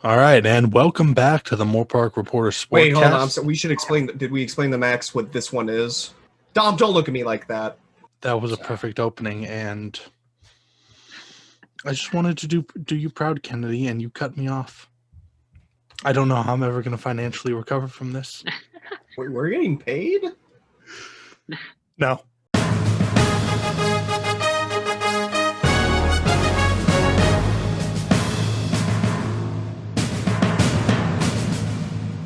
All right, and welcome back to the Moore Park Reporter Wait, hold on. Sportcast. We should explain. Did we explain to Max what this one is? Dom, don't look at me like that. That was a perfect opening, and I just wanted to do you proud, Kennedy, and you cut me off. I don't know how I'm ever going to financially recover from this. We're getting paid? No.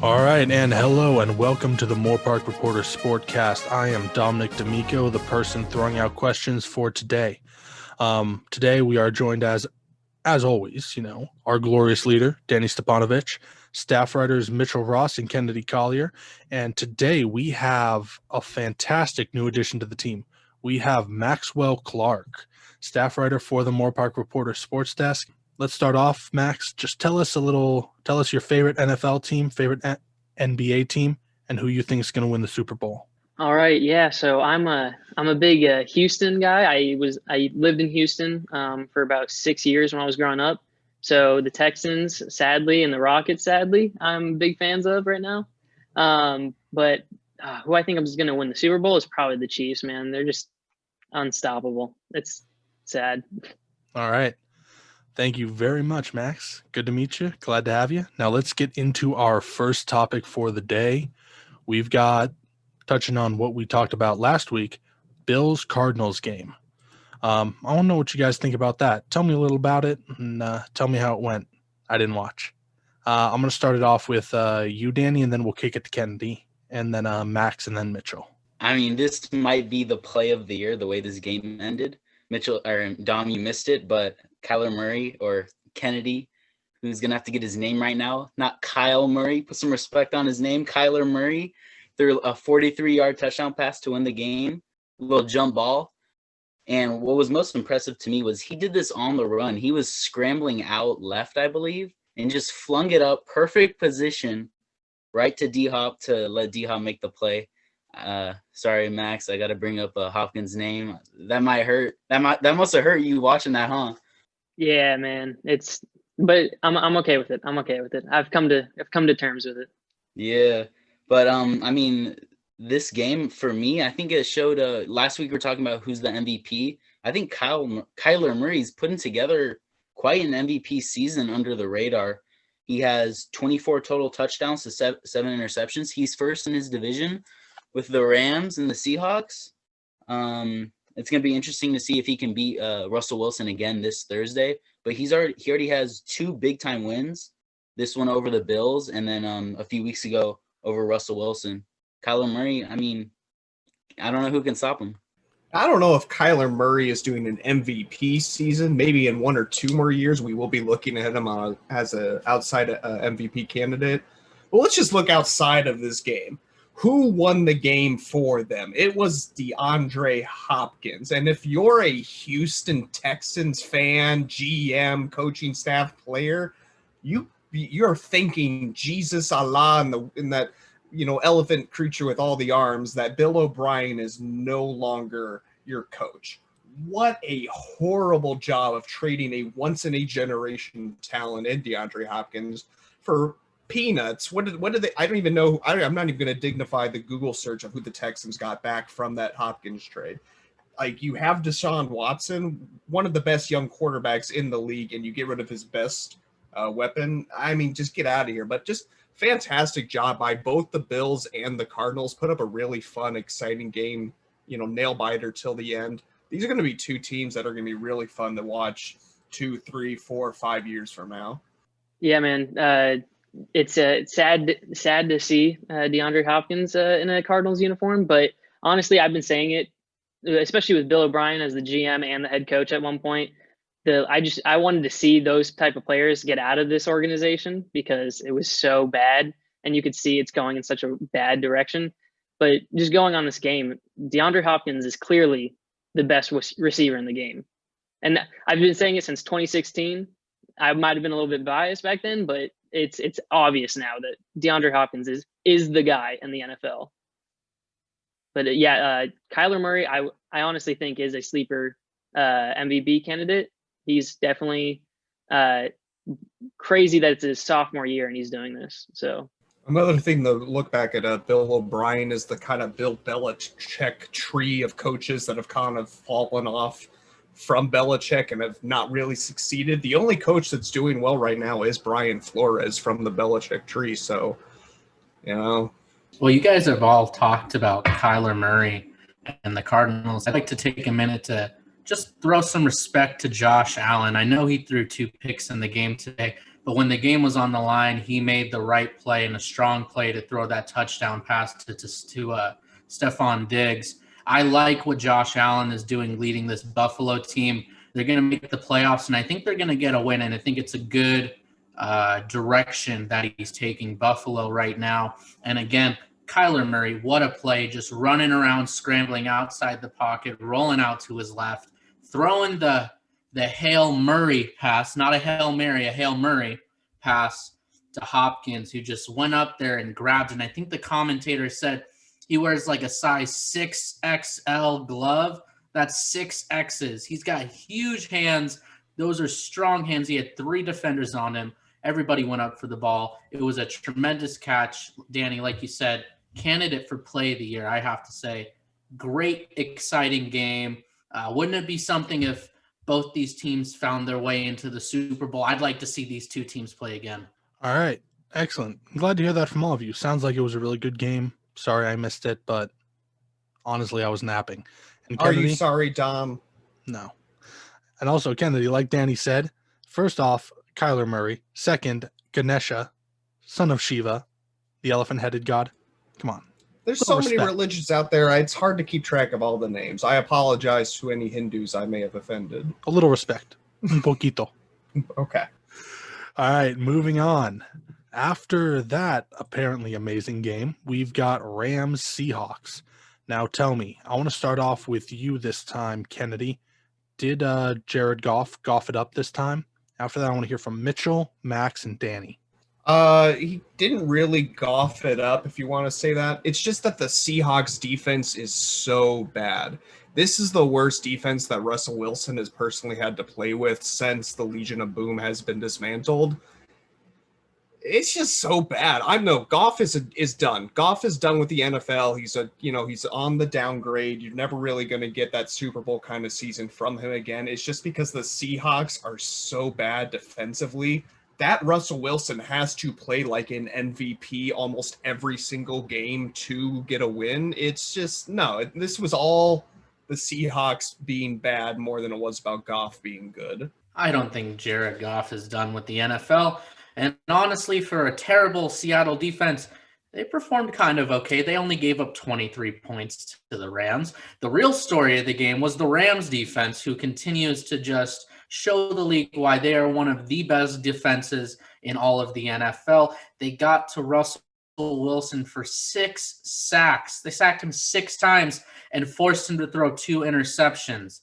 All right, and hello, and welcome to the Moore Park Reporter Sportcast. I am Dominic D'Amico, the person throwing out questions for today. Today we are joined as always, our glorious leader, Danny Stepanovich, staff writers Mitchell Ross and Kennedy Collier. And today we have a fantastic new addition to the team. We have Maxwell Clark, staff writer for the Moore Park Reporter Sports Desk. Let's start off, Max. Just tell us your favorite NFL team, favorite NBA team, and who you think is going to win the Super Bowl. All right, yeah. So I'm a big Houston guy. I lived in Houston for about 6 years when I was growing up. So the Texans, sadly, and the Rockets, sadly, I'm big fans of right now. But who I think is going to win the Super Bowl is probably the Chiefs. Man, they're just unstoppable. It's sad. All right. Thank you very much, Max. Good to meet you. Glad to have you. Now let's get into our first topic for the day. We've got, touching on what we talked about last week, Bills-Cardinals game. I want to know what you guys think about that. Tell me a little about it and tell me how it went. I didn't watch. I'm going to start it off with you, Danny, and then we'll kick it to Kennedy, and then Max, and then Mitchell. I mean, this might be the play of the year, the way this game ended. Mitchell or Dom, you missed it, but Kyler Murray or Kennedy, who's going to have to get his name right now, not Kyle Murray. Put some respect on his name. Kyler Murray threw a 43-yard touchdown pass to win the game, a little jump ball. And what was most impressive to me was he did this on the run. He was scrambling out left, I believe, and just flung it up, perfect position, right to D-Hop to let D-Hop make the play. Sorry, Max, I got to bring up Hopkins' name. That might hurt. That must have hurt you watching that, huh? Yeah, man. But I'm okay with it. I'm okay with it. I've come to terms with it. Yeah, but I mean, this game for me, I think it showed. Last week we were talking about who's the MVP. I think Kyler Murray's putting together quite an MVP season under the radar. He has 24 total touchdowns to 7 interceptions. He's first in his division with the Rams and the Seahawks. It's going to be interesting to see if he can beat Russell Wilson again this Thursday. But he already has 2 big-time wins, this one over the Bills and then a few weeks ago over Russell Wilson. Kyler Murray, I mean, I don't know who can stop him. I don't know if Kyler Murray is doing an MVP season. Maybe in 1 or 2 more years, we will be looking at him as an outside MVP candidate. But let's just look outside of this game. Who won the game for them? It was DeAndre Hopkins. And if you're a Houston Texans fan, GM, coaching staff, player, you're thinking Jesus, Allah, in that elephant creature with all the arms, that Bill O'Brien is no longer your coach. What a horrible job of trading a once-in-a-generation talent in DeAndre Hopkins for peanuts. What did they? I don't even know. I'm not even going to dignify the Google search of who the Texans got back from that Hopkins trade. Like, you have Deshaun Watson, one of the best young quarterbacks in the league, and you get rid of his best weapon. I mean, just get out of here. But just fantastic job by both the Bills and the Cardinals. Put up a really fun, exciting game, nail biter till the end. These are going to be 2 teams that are going to be really fun to watch 2, 3, 4, 5 years from now. Yeah, man. It's sad to see DeAndre Hopkins in a Cardinals uniform. But honestly, I've been saying it, especially with Bill O'Brien as the GM and the head coach at one point. I wanted to see those type of players get out of this organization because it was so bad, and you could see it's going in such a bad direction. But just going on this game, DeAndre Hopkins is clearly the best receiver in the game, and I've been saying it since 2016. I might have been a little bit biased back then, but it's obvious now that DeAndre Hopkins is the guy in the NFL. But Kyler Murray, I honestly think is a sleeper MVP candidate. He's definitely crazy that it's his sophomore year and he's doing this. So another thing to look back at Bill O'Brien is the kind of Bill Belichick tree of coaches that have kind of fallen off from Belichick and have not really succeeded. The only coach that's doing well right now is Brian Flores from the Belichick tree. So, you know. Well, you guys have all talked about Kyler Murray and the Cardinals. I'd like to take a minute to just throw some respect to Josh Allen. I know he threw 2 picks in the game today, but when the game was on the line, he made the right play and a strong play to throw that touchdown pass to Stephon Diggs. I like what Josh Allen is doing leading this Buffalo team. They're going to make the playoffs, and I think they're going to get a win, and I think it's a good direction that he's taking Buffalo right now. And again, Kyler Murray, what a play, just running around, scrambling outside the pocket, rolling out to his left, throwing the Hail Murray pass, not a Hail Mary, a Hail Murray pass to Hopkins, who just went up there and grabbed it. And I think the commentator said he wears like a size 6XL glove. That's 6 X's. He's got huge hands. Those are strong hands. He had 3 defenders on him. Everybody went up for the ball. It was a tremendous catch. Danny, like you said, candidate for play of the year, I have to say. Great, exciting game. Wouldn't it be something if both these teams found their way into the Super Bowl? I'd like to see these 2 teams play again. All right. Excellent. I'm glad to hear that from all of you. Sounds like it was a really good game. Sorry I missed it, but honestly, I was napping. And Kennedy, are you sorry, Dom? No. And also, Kennedy, like Danny said, first off, Kyler Murray. Second, Ganesha, son of Shiva, the elephant-headed god. Come on. There's so many religions out there. It's hard to keep track of all the names. I apologize to any Hindus I may have offended. A little respect. Un poquito. Okay. All right, moving on. After that apparently amazing game, we've got Rams Seahawks. Now tell me, I want to start off with you this time, Kennedy. Did Jared Goff it up this time? After that, I want to hear from Mitchell, Max, and Danny. He didn't really Goff it up, if you want to say that. It's just that the Seahawks defense is so bad. This is the worst defense that Russell Wilson has personally had to play with since the Legion of Boom has been dismantled. It's just so bad. I know Goff is done. Goff is done with the NFL. He's on the downgrade. You're never really going to get that Super Bowl kind of season from him again. It's just because the Seahawks are so bad defensively that Russell Wilson has to play like an MVP almost every single game to get a win. It's just, no, this was all the Seahawks being bad more than it was about Goff being good. I don't think Jared Goff is done with the NFL. And honestly, for a terrible Seattle defense, they performed kind of okay. They only gave up 23 points to the Rams. The real story of the game was the Rams defense, who continues to just show the league why they are one of the best defenses in all of the NFL. They got to Russell Wilson for 6 sacks. They sacked him 6 times and forced him to throw 2 interceptions.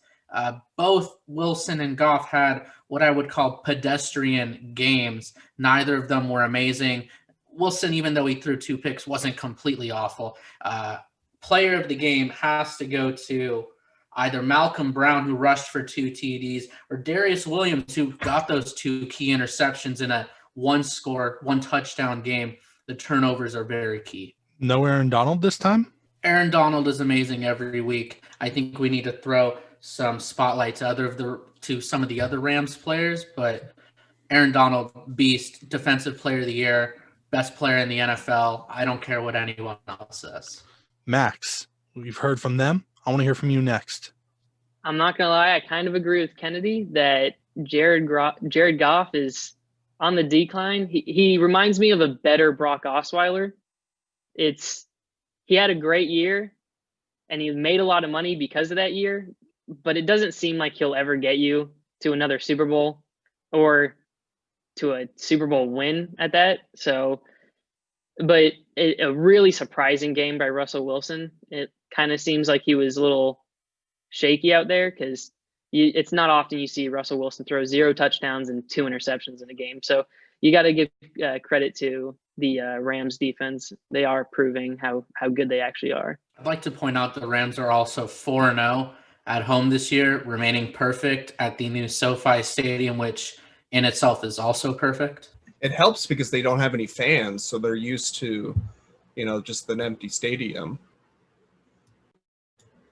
Both Wilson and Goff had what I would call pedestrian games. Neither of them were amazing. Wilson, even though he threw 2 picks, wasn't completely awful. Player of the game has to go to either Malcolm Brown, who rushed for 2 TDs, or Darius Williams, who got those 2 key interceptions in a 1 touchdown game. The turnovers are very key. No Aaron Donald this time? Aaron Donald is amazing every week. I think we need to throw some spotlight to some of the other Rams players, but Aaron Donald, beast, defensive player of the year, best player in the NFL. I don't care what anyone else says. Max, we've heard from them. I want to hear from you next. I'm not going to lie. I kind of agree with Kennedy that Jared Goff is on the decline. He reminds me of a better Brock Osweiler. He had a great year and he made a lot of money because of that year, but it doesn't seem like he'll ever get you to another Super Bowl or to a Super Bowl win at that. So, but a really surprising game by Russell Wilson. It kind of seems like he was a little shaky out there because it's not often you see Russell Wilson throw 0 touchdowns and 2 interceptions in a game. So you got to give credit to the Rams defense. They are proving how good they actually are. I'd like to point out the Rams are also 4-0 at home this year, remaining perfect at the new SoFi Stadium, which in itself is also perfect. It helps because they don't have any fans, so they're used to, just an empty stadium.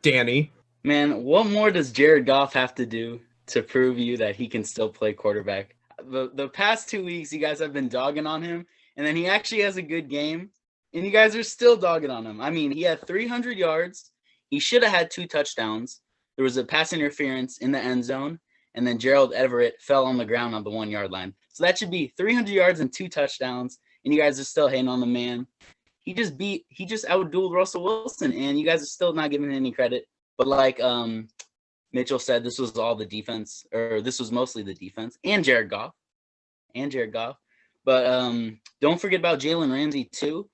Danny. Man, what more does Jared Goff have to do to prove you that he can still play quarterback? The past 2 weeks, you guys have been dogging on him, and then he actually has a good game, and you guys are still dogging on him. I mean, he had 300 yards. He should have had 2 touchdowns. There was a pass interference in the end zone, and then Gerald Everett fell on the ground on the 1-yard line. So that should be 300 yards and 2 touchdowns, and you guys are still hating on the man. He just outdueled Russell Wilson, and you guys are still not giving him any credit. But like Mitchell said, this was all the defense, or this was mostly the defense, and Jared Goff. But don't forget about Jalen Ramsey too.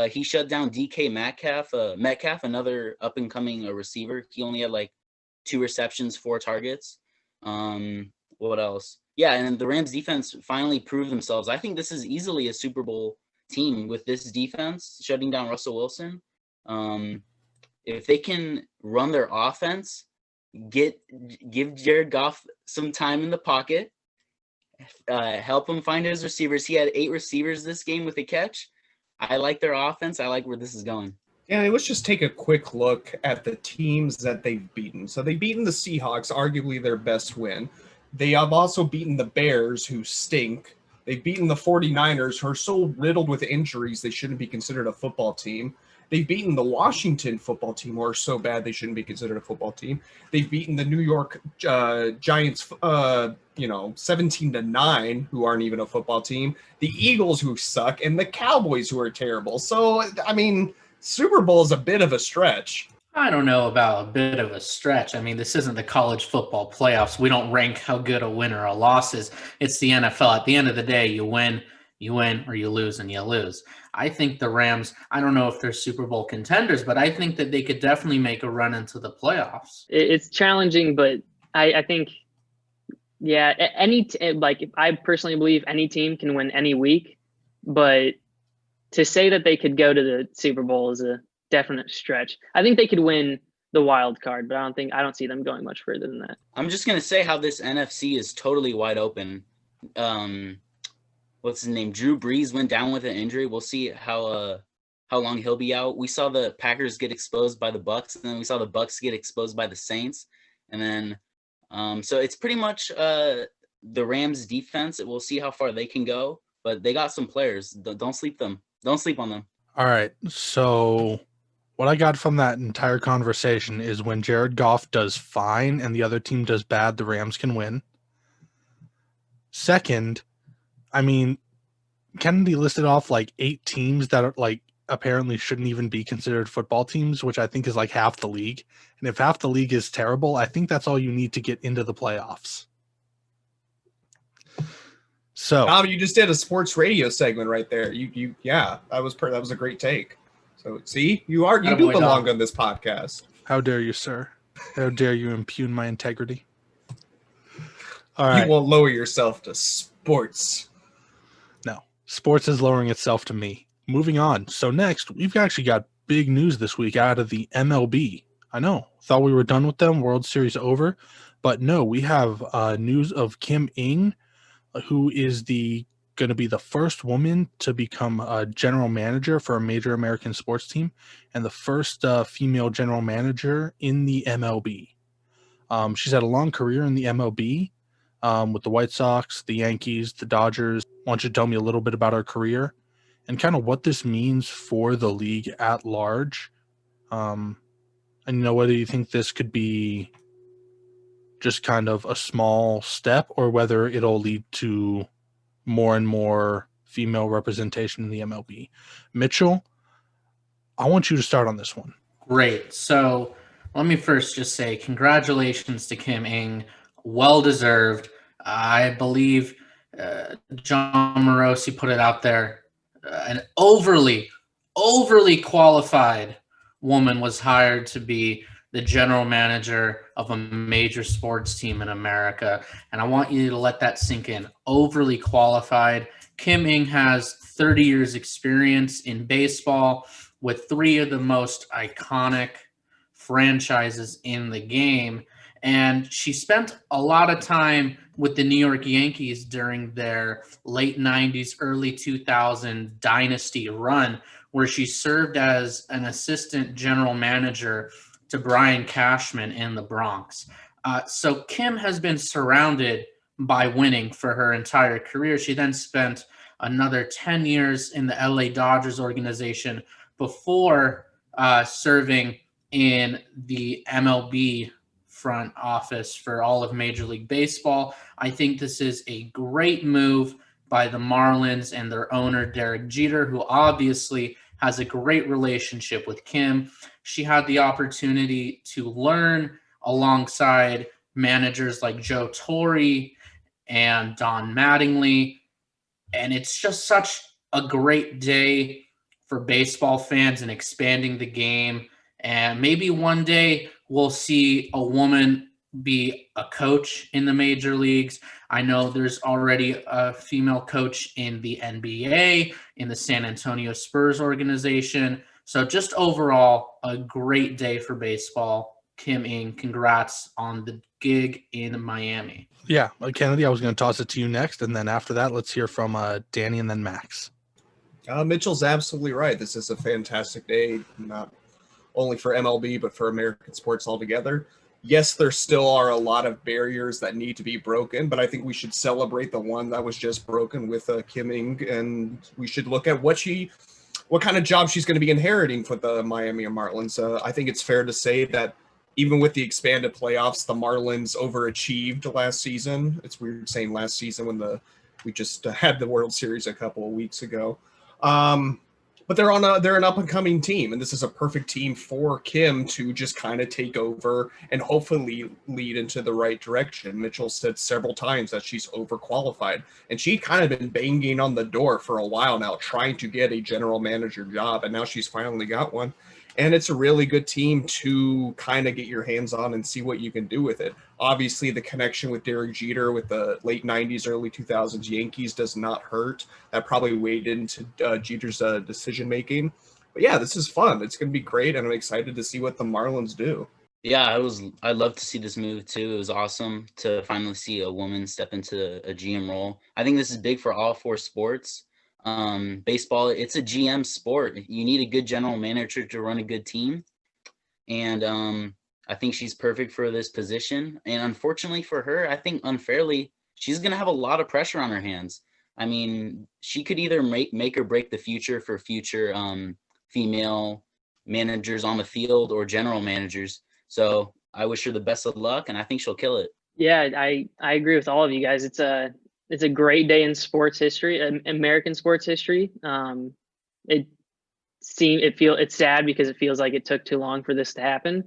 He shut down DK Metcalf, another up-and-coming receiver. He only had like 2 receptions, 4 targets. What else? Yeah, and the Rams defense finally proved themselves. I think this is easily a Super Bowl team with this defense shutting down Russell Wilson. If they can run their offense, give Jared Goff some time in the pocket, help him find his receivers. He had 8 receivers this game with a catch. I like their offense. I like where this is going. Yeah, let's just take a quick look at the teams that they've beaten. So they've beaten the Seahawks, arguably their best win. They have also beaten the Bears, who stink. They've beaten the 49ers, who are so riddled with injuries they shouldn't be considered a football team. They've beaten the Washington football team, who are so bad they shouldn't be considered a football team. They've beaten the New York Giants, 17-9, who aren't even a football team. The Eagles, who suck, and the Cowboys, who are terrible. So, I mean, Super Bowl is a bit of a stretch. I don't know about a bit of a stretch. I mean, this isn't the college football playoffs. We don't rank how good a win or a loss is. It's the NFL. At the end of the day, you win, or you lose, and you lose. I think the Rams, I don't know if they're Super Bowl contenders, but I think that they could definitely make a run into the playoffs. It's challenging, but I think, yeah, I personally believe any team can win any week, but to say that they could go to the Super Bowl is a definite stretch. I think they could win the wild card, but I don't see them going much further than that. I'm just going to say how this NFC is totally wide open. What's his name? Drew Brees went down with an injury. We'll see how long he'll be out. We saw the Packers get exposed by the Bucks, and then we saw the Bucks get exposed by the Saints. And then so it's pretty much the Rams defense. We'll see how far they can go, but they got some players. Don't sleep on them. All right. So what I got from that entire conversation is when Jared Goff does fine and the other team does bad, the Rams can win. Second, I mean, Kennedy listed off like 8 teams that are like apparently shouldn't even be considered football teams, which I think is like half the league. And if half the league is terrible, I think that's all you need to get into the playoffs. So You just did a sports radio segment right there. Yeah, that was a great take. So see, you do belong on this podcast. How dare you, sir? How dare you impugn my integrity? All right. You won't lower yourself to sports. No, sports is lowering itself to me. Moving on. So next, we've actually got big news this week out of the MLB. I know. Thought we were done with them. World Series over. But no, we have news of Kim Ng, who is going to be the first woman to become a general manager for a major American sports team and the first female general manager in the MLB. She's had a long career in the MLB with the White Sox, the Yankees, the Dodgers. Why don't you tell me a little bit about her career and kind of what this means for the league at large? And whether you think this could be just kind of a small step or whether it'll lead to more and more female representation in the MLB. Mitchell, I want you to start on this one. Great. So let me first just say congratulations to Kim Ng. Well-deserved. I believe John Morosi put it out there. An overly qualified woman was hired to be the general manager of a major sports team in America. And I want you to let that sink in. Overly qualified. Kim Ng has 30 years experience in baseball with 3 of the most iconic franchises in the game. And she spent a lot of time with the New York Yankees during their late 90s, early 2000 dynasty run, where she served as an assistant general manager to Brian Cashman in the Bronx. So Kim has been surrounded by winning for her entire career. She then spent another 10 years in the LA Dodgers organization before serving in the MLB front office for all of Major League Baseball. I think this is a great move by the Marlins and their owner, Derek Jeter, who obviously has a great relationship with Kim. She had the opportunity to learn alongside managers like Joe Torre and Don Mattingly. And it's just such a great day for baseball fans and expanding the game. And maybe one day we'll see a woman be a coach in the major leagues. I know there's already a female coach in the NBA, in the San Antonio Spurs organization. So just overall, a great day for baseball. Kim Ng, congrats on the gig in Miami. Yeah, Kennedy, I was going to toss it to you next. And then after that, let's hear from Danny and then Max. Mitchell's absolutely right. This is a fantastic day, not only for MLB, but for American sports altogether. Yes, there still are a lot of barriers that need to be broken, but I think we should celebrate the one that was just broken with Kim Ng, and we should look at what kind of job she's going to be inheriting for the Miami Marlins. I think it's fair to say that even with the expanded playoffs, the Marlins overachieved last season. It's weird saying last season when we just had the World Series a couple of weeks ago. But they're an up and coming team, and this is a perfect team for Kim to just kind of take over and hopefully lead into the right direction. Mitchell said several times that she's overqualified, and she'd kind of been banging on the door for a while now, trying to get a general manager job, and now she's finally got one. And it's a really good team to kind of get your hands on and see what you can do with it. Obviously, the connection with Derek Jeter with the late 90s, early 2000s Yankees does not hurt. That probably weighed into Jeter's decision-making. But yeah, this is fun. It's going to be great, and I'm excited to see what the Marlins do. Yeah, I'd love to see this move too. It was awesome to finally see a woman step into a GM role. I think this is big for all four sports. Baseball, it's a GM sport. You need a good general manager to run a good team. And I think she's perfect for this position. And unfortunately for her, I think unfairly, she's going to have a lot of pressure on her hands. I mean, she could either make or break the future for future female managers on the field or general managers. So I wish her the best of luck, and I think she'll kill it. Yeah, I agree with all of you guys. It's a great day in sports history, American sports history. It's sad because it feels like it took too long for this to happen,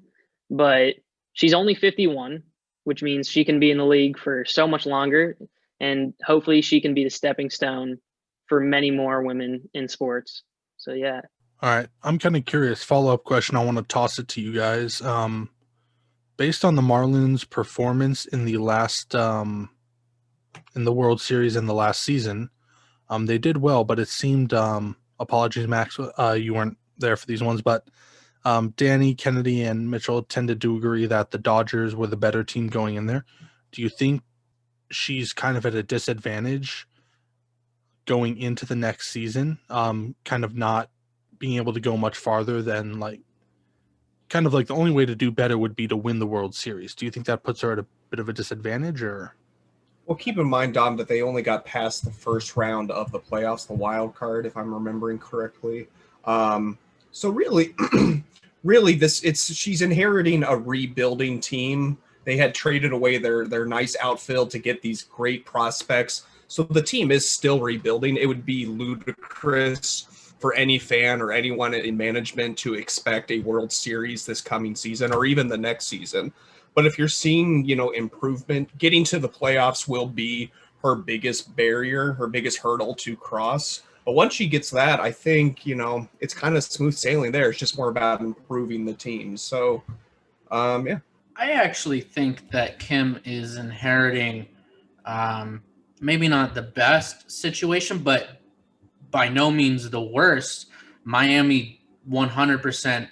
but she's only 51, which means she can be in the league for so much longer, and hopefully she can be the stepping stone for many more women in sports. So yeah. All right, I'm kind of curious. Follow-up question. I want to toss it to you guys. Based on the Marlins' performance in the last in the World Series in the last season, they did well, but it seemed apologies, Max, you weren't there for these ones, but Danny, Kennedy, and Mitchell tended to agree that the Dodgers were the better team going in there. Do you think she's kind of at a disadvantage going into the next season, kind of not being able to go much farther than kind of the only way to do better would be to win the World Series? Do you think that puts her at a bit of a disadvantage, or? Well, keep in mind, Dom, that they only got past the first round of the playoffs, the wild card, if I'm remembering correctly. So really, she's inheriting a rebuilding team. They had traded away their nice outfield to get these great prospects. So the team is still rebuilding. It would be ludicrous for any fan or anyone in management to expect a World Series this coming season or even the next season. But if you're seeing, improvement, getting to the playoffs will be her biggest barrier, her biggest hurdle to cross. But once she gets that, I think, it's kind of smooth sailing there. It's just more about improving the team. So, yeah. I actually think that Kim is inheriting maybe not the best situation, but by no means the worst. Miami 100%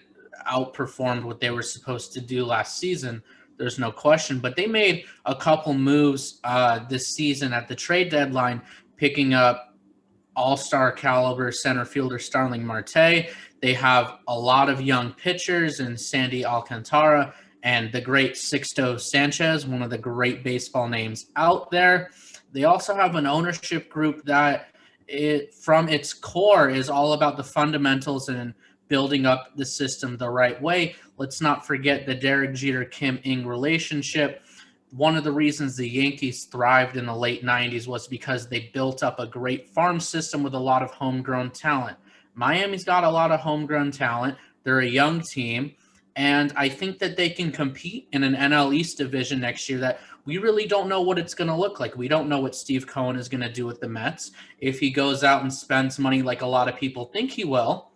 outperformed what they were supposed to do last season. There's no question. But they made a couple moves this season at the trade deadline, picking up all-star caliber center fielder Starling Marte. They have a lot of young pitchers in Sandy Alcantara and the great Sixto Sanchez, one of the great baseball names out there. They also have an ownership group that from its core is all about the fundamentals and building up the system the right way. Let's not forget the Derek Jeter-Kim Ng relationship. One of the reasons the Yankees thrived in the late 90s was because they built up a great farm system with a lot of homegrown talent. Miami's got a lot of homegrown talent. They're a young team. And I think that they can compete in an NL East division next year that we really don't know what it's going to look like. We don't know what Steve Cohen is going to do with the Mets. If he goes out and spends money like a lot of people think he will,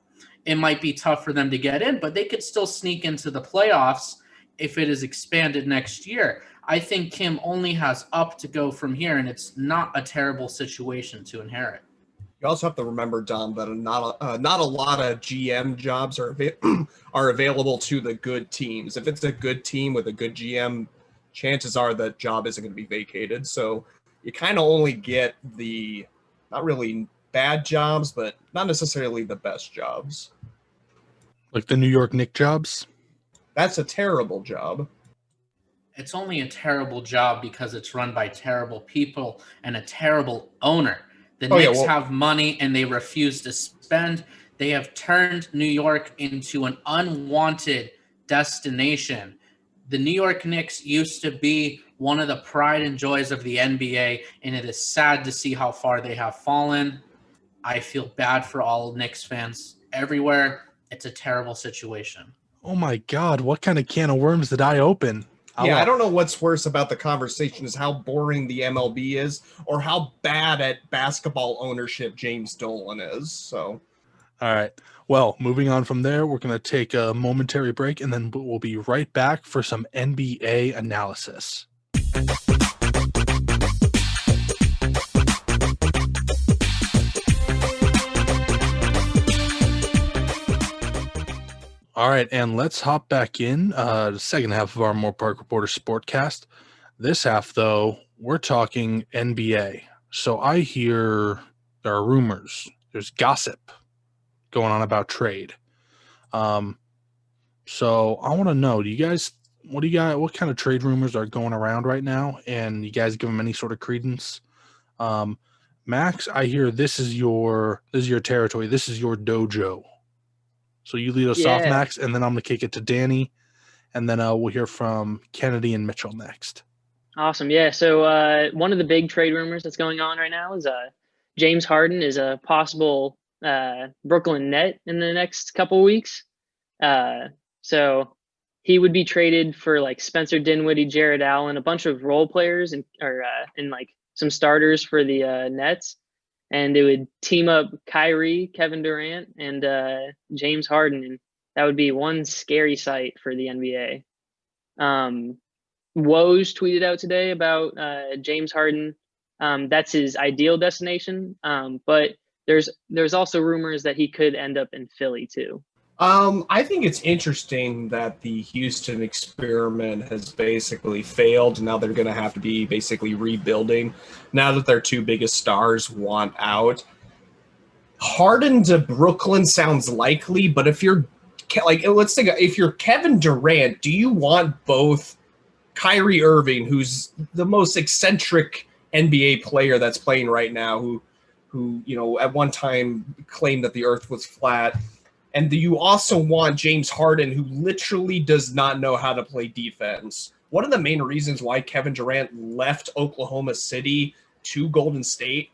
it might be tough for them to get in, but they could still sneak into the playoffs if it is expanded next year. I think Kim only has up to go from here, and it's not a terrible situation to inherit. You also have to remember, Dom, that not a lot of GM jobs are available to the good teams. If it's a good team with a good GM, chances are that job isn't going to be vacated. So you kind of only get the not really bad jobs, but not necessarily the best jobs. Like the New York Knicks jobs? That's a terrible job. It's only a terrible job because it's run by terrible people and a terrible owner. The Knicks have money and they refuse to spend. They have turned New York into an unwanted destination. The New York Knicks used to be one of the pride and joys of the NBA, and it is sad to see how far they have fallen. I feel bad for all Knicks fans everywhere. It's a terrible situation. Oh my God, what kind of can of worms did I open? I don't know what's worse about the conversation is how boring the MLB is or how bad at basketball ownership James Dolan is. So, all right. Well, moving on from there, we're going to take a momentary break and then we'll be right back for some NBA analysis. All right, and let's hop back in the second half of our Moore Park Reporter Sportcast. This half, though, we're talking NBA. So I hear there are rumors, there's gossip going on about trade. So I want to know, what kind of trade rumors are going around right now? And you guys give them any sort of credence? Max, I hear this is your territory. This is your dojo. So you lead us off, Max, and then I'm going to kick it to Danny, and then we'll hear from Kennedy and Mitchell next. Awesome. Yeah. So one of the big trade rumors that's going on right now is James Harden is a possible Brooklyn Net in the next couple of weeks. So he would be traded for like Spencer Dinwiddie, Jared Allen, a bunch of role players and like some starters for the Nets. And it would team up Kyrie, Kevin Durant, and James Harden. And that would be one scary sight for the NBA. Woj tweeted out today about James Harden. That's his ideal destination. But there's also rumors that he could end up in Philly too. I think it's interesting that the Houston experiment has basically failed. Now they're going to have to be basically rebuilding now that their two biggest stars want out. Harden to Brooklyn sounds likely, but if you're if you're Kevin Durant, do you want both Kyrie Irving, who's the most eccentric NBA player that's playing right now, who at one time claimed that the earth was flat, and do you also want James Harden, who literally does not know how to play defense? One of the main reasons why Kevin Durant left Oklahoma City to Golden State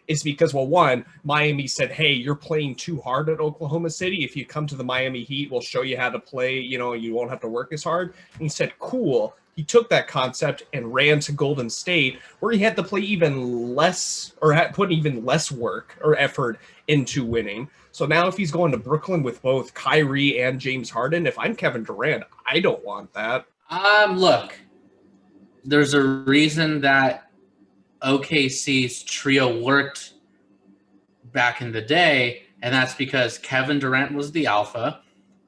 is because, well, one, Miami said, hey, you're playing too hard at Oklahoma City. If you come to the Miami Heat, we'll show you how to play. You won't have to work as hard. And he said, cool. He took that concept and ran to Golden State, where he had to play even less or put even less work or effort into winning. So now if he's going to Brooklyn with both Kyrie and James Harden, if I'm Kevin Durant, I don't want that. Look, there's a reason that OKC's trio worked back in the day, and that's because Kevin Durant was the alpha.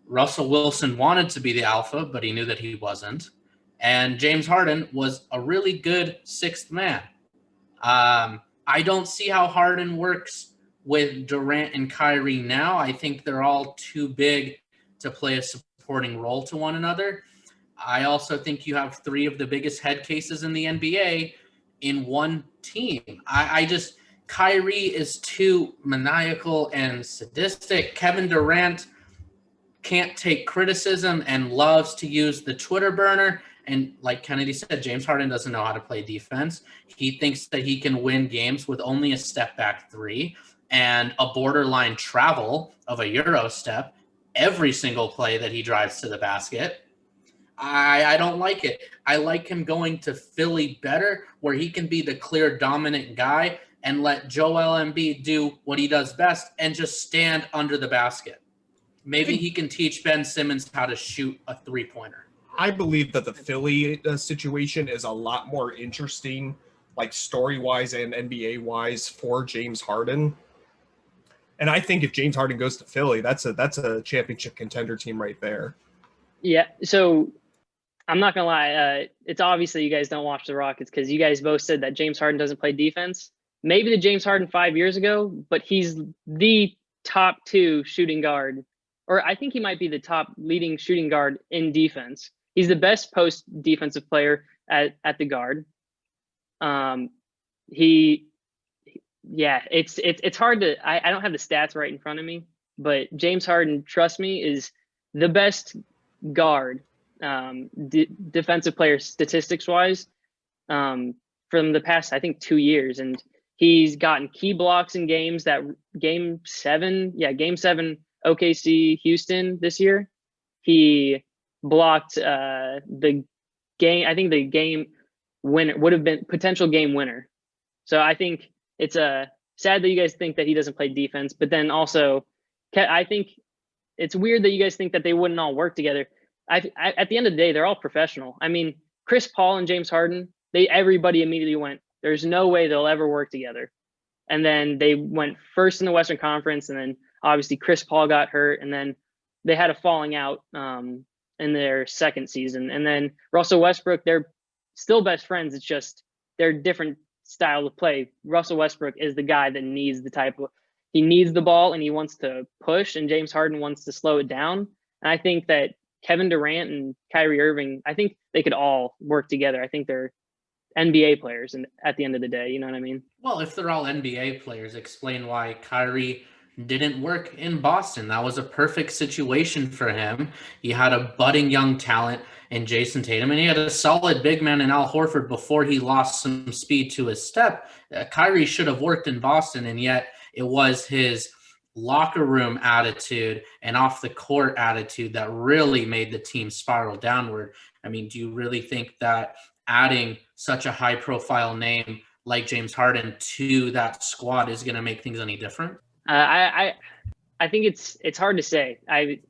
Russell Wilson wanted to be the alpha, but he knew that he wasn't. And James Harden was a really good sixth man. I don't see how Harden works with Durant and Kyrie now. I think they're all too big to play a supporting role to one another. I also think you have three of the biggest head cases in the NBA in one team. Kyrie is too maniacal and sadistic. Kevin Durant can't take criticism and loves to use the Twitter burner. And like Kennedy said, James Harden doesn't know how to play defense. He thinks that he can win games with only a step back three and a borderline travel of a Euro step every single play that he drives to the basket. I don't like it. I like him going to Philly better, where he can be the clear dominant guy and let Joel Embiid do what he does best and just stand under the basket. Maybe he can teach Ben Simmons how to shoot a three-pointer. I believe that the Philly situation is a lot more interesting, like story-wise and NBA-wise, for James Harden. And I think if James Harden goes to Philly, that's a championship contender team right there. Yeah, so I'm not going to lie. It's obviously you guys don't watch the Rockets because you guys both said that James Harden doesn't play defense. Maybe the James Harden 5 years ago, but he's the top 2 shooting guard, or I think he might be the top leading shooting guard in defense. He's the best post defensive player at the guard. It's hard to, I don't have the stats right in front of me, but James Harden, trust me, is the best guard defensive player statistics wise from the past, I think 2 years. And he's gotten key blocks in games that game 7 OKC Houston this year. He blocked the game. I think the game winner would have been potential game winner. So I think it's sad that you guys think that he doesn't play defense, but then also I think it's weird that you guys think that they wouldn't all work together. At the end of the day, they're all professional. I mean, Chris Paul and James Harden, everybody immediately went, there's no way they'll ever work together. And then they went first in the Western Conference, and then obviously Chris Paul got hurt, and then they had a falling out in their second season. And then Russell Westbrook, they're still best friends. It's just they're different style of play. Russell Westbrook is the guy that needs he needs the ball and he wants to push, and James Harden wants to slow it down. And I think that Kevin Durant and Kyrie Irving, I think they could all work together. I think they're NBA players, and at the end of the day, you know what I mean? Well, if they're all NBA players, explain why Kyrie didn't work in Boston. That was a perfect situation for him. He had a budding young talent in Jason Tatum, and he had a solid big man in Al Horford before he lost some speed to his step. Kyrie should have worked in Boston, and yet it was his locker room attitude and off the court attitude that really made the team spiral downward. I mean, do you really think that adding such a high profile name like James Harden to that squad is going to make things any different? I think it's hard to say. I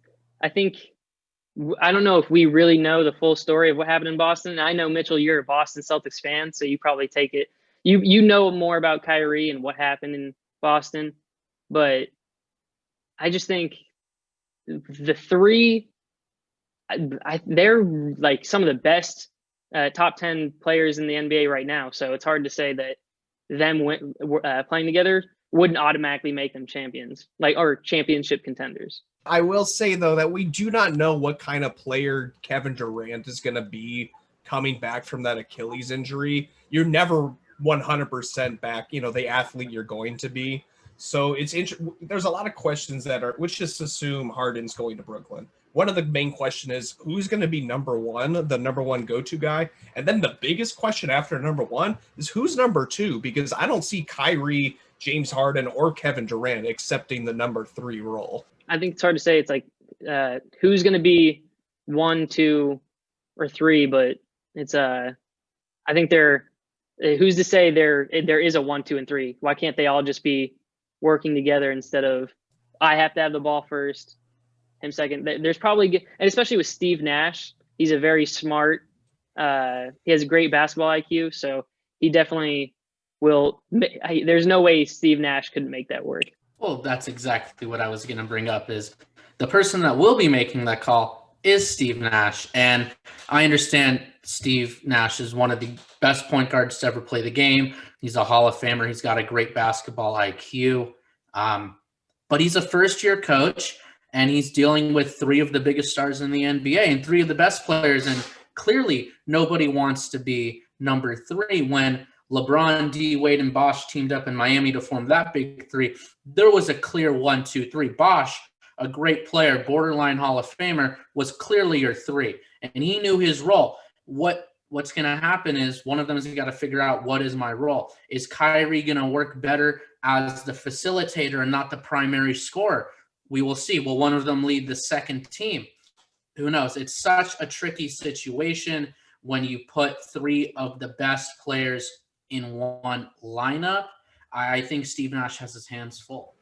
don't know if we really know the full story of what happened in Boston. I know, Mitchell, you're a Boston Celtics fan, so you probably take it. You know more about Kyrie and what happened in Boston, but I just think the three, they're like some of the best top 10 players in the NBA right now. So it's hard to say that them playing together wouldn't automatically make them champions, or championship contenders. I will say, though, that we do not know what kind of player Kevin Durant is going to be coming back from that Achilles injury. You're never 100% back, the athlete you're going to be. So there's a lot of questions let's just assume Harden's going to Brooklyn. One of the main questions is who's going to be the number one go-to guy? And then the biggest question after number one is who's number two? Because I don't see Kyrie, James Harden, or Kevin Durant accepting the number 3 role. I think it's hard to say. It's like who's going to be 1, 2, or 3, but it's I think who's to say there is a 1, 2, and 3? Why can't they all just be working together instead of I have to have the ball first, him second? There's probably, and especially with Steve Nash, he's a very smart. He has a great basketball IQ, so he definitely will. There's no way Steve Nash couldn't make that work. Well, that's exactly what I was going to bring up is the person that will be making that call is Steve Nash. And I understand Steve Nash is one of the best point guards to ever play the game. He's a Hall of Famer. He's got a great basketball IQ. But he's a first-year coach, and he's dealing with three of the biggest stars in the NBA and three of the best players. And clearly nobody wants to be number three. When LeBron, D, Wade, and Bosh teamed up in Miami to form that big three, there was a clear 1, 2, 3. Bosh, a great player, borderline Hall of Famer, was clearly your three. And he knew his role. What's going to happen is one of them has got to figure out, what is my role? Is Kyrie going to work better as the facilitator and not the primary scorer? We will see. Will one of them lead the second team? Who knows? It's such a tricky situation when you put three of the best players in one lineup. I think Steve Nash has his hands full.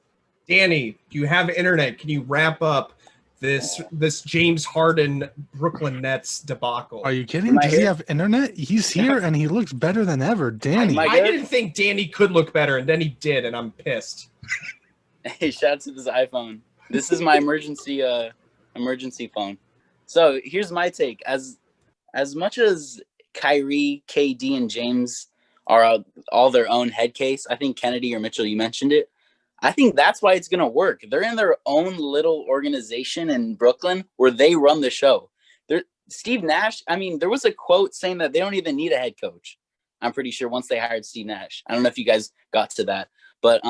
Danny, do you have internet? Can you wrap up this James Harden Brooklyn Nets debacle? Are you kidding? Does he have internet? He's here and he looks better than ever. Danny. I didn't think Danny could look better, and then he did, and I'm pissed. Hey, shout out to this iPhone. This is my emergency phone. So here's my take. As much as Kyrie, KD, and James are all their own head case, I think Kennedy or Mitchell, you mentioned it, I think that's why it's going to work. They're in their own little organization in Brooklyn where they run the show. Steve Nash, I mean, there was a quote saying that they don't even need a head coach. I'm pretty sure once they hired Steve Nash. I don't know if you guys got to that, but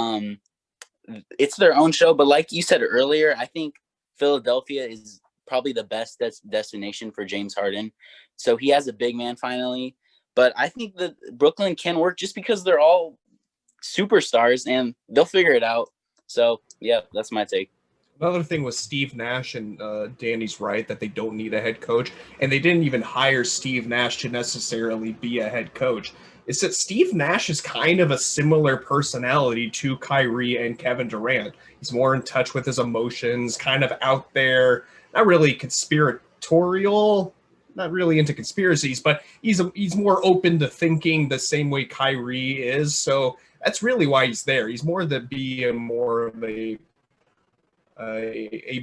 it's their own show. But like you said earlier, I think Philadelphia is probably the best destination for James Harden. So he has a big man finally. But I think that Brooklyn can work just because they're all superstars and they'll figure it out. So yeah, that's my take. Another thing was Steve Nash, and Danny's right that they don't need a head coach, and they didn't even hire Steve Nash to necessarily be a head coach. It's that Steve Nash is kind of a similar personality to Kyrie and Kevin Durant. He's more in touch with his emotions, kind of out there, not really conspiratorial, not really into conspiracies, but he's more open to thinking the same way Kyrie is. So that's really why he's there. He's more of a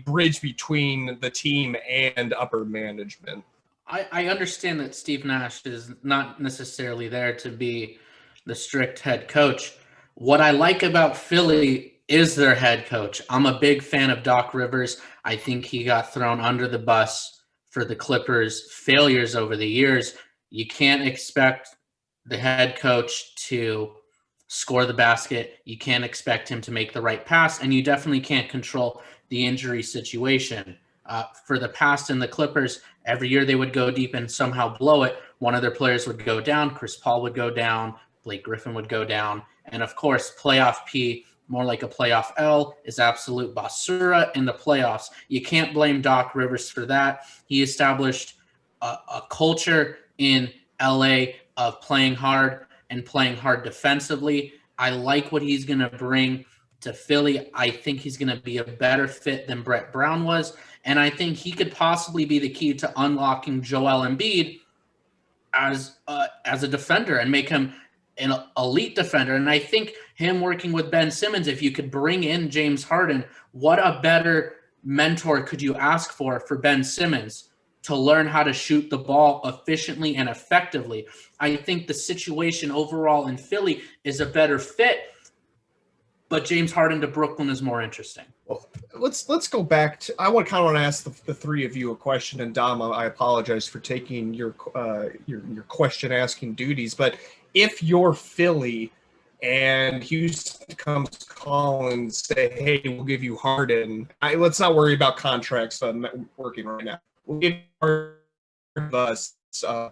bridge between the team and upper management. I understand that Steve Nash is not necessarily there to be the strict head coach. What I like about Philly is their head coach. I'm a big fan of Doc Rivers. I think he got thrown under the bus for the Clippers' failures over the years. You can't expect the head coach to score the basket. You can't expect him to make the right pass, and you definitely can't control the injury situation. For the past in the Clippers, every year they would go deep and somehow blow it. One of their players would go down. Chris Paul would go down. Blake Griffin would go down. And of course, playoff P, more like a playoff L, is absolute basura in the playoffs. You can't blame Doc Rivers for that. He established a culture in LA of playing hard and playing hard defensively. I like what he's going to bring to Philly. I think he's going to be a better fit than Brett Brown was. And I think he could possibly be the key to unlocking Joel Embiid as a defender and make him an elite defender. And I think him working with Ben Simmons, if you could bring in James Harden, what a better mentor could you ask for Ben Simmons to learn how to shoot the ball efficiently and effectively? I think the situation overall in Philly is a better fit, but James Harden to Brooklyn is more interesting. Well, let's go back to. I want to ask the three of you a question, and Dom, I apologize for taking your question asking duties, but if you're Philly and Houston comes calling and say, "Hey, we'll give you Harden," let's not worry about contracts. I'm working right now. We'll give us